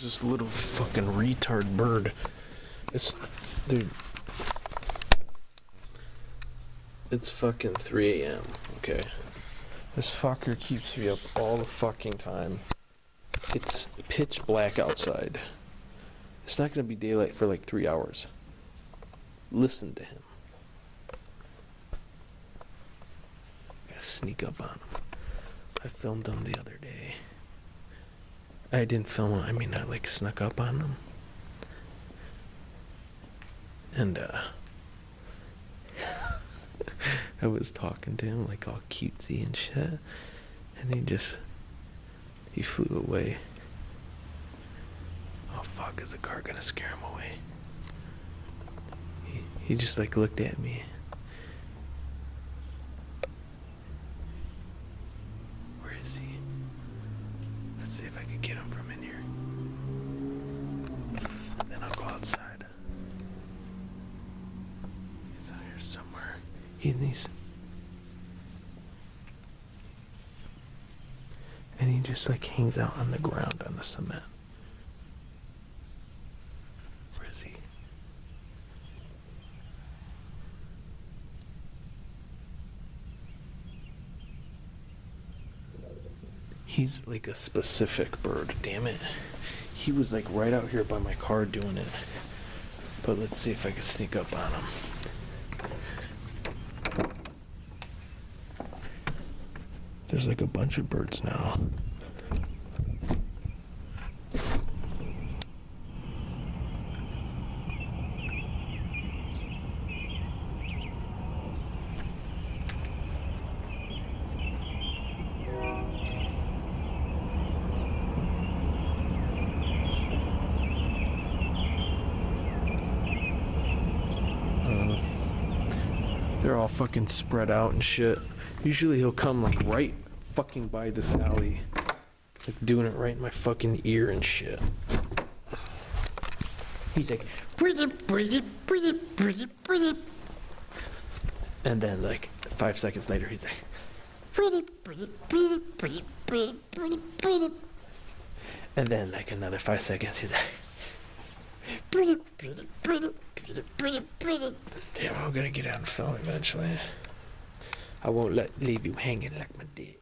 There's this little fucking retard bird. Dude. It's fucking 3 a.m., okay? This fucker keeps me up all the fucking time. It's pitch black outside. It's not gonna be daylight for like 3 hours. Listen to him. I gotta sneak up on him. I filmed him the other day. I didn't film him, I mean I like snuck up on him. And I was talking to him like all cutesy and shit. And he flew away. Oh fuck, is the car gonna scare him away? He just like looked at me. Where is he? Let's see if I can get him from in here. And then I'll go outside. He's out here somewhere. And he just like hangs out on the ground on the cement. Where is he? He's like a specific bird, damn it. He was like right out here by my car doing it. But let's see if I can sneak up on him. There's like a bunch of birds now. They're all fucking spread out and shit. Usually he'll come like right fucking by this alley. Like doing it right in my fucking ear and shit. He's like, and then like 5 seconds later he's like, and then like another 5 seconds he's like, damn, I'm gonna get out and film eventually. I won't leave you hanging like my dick.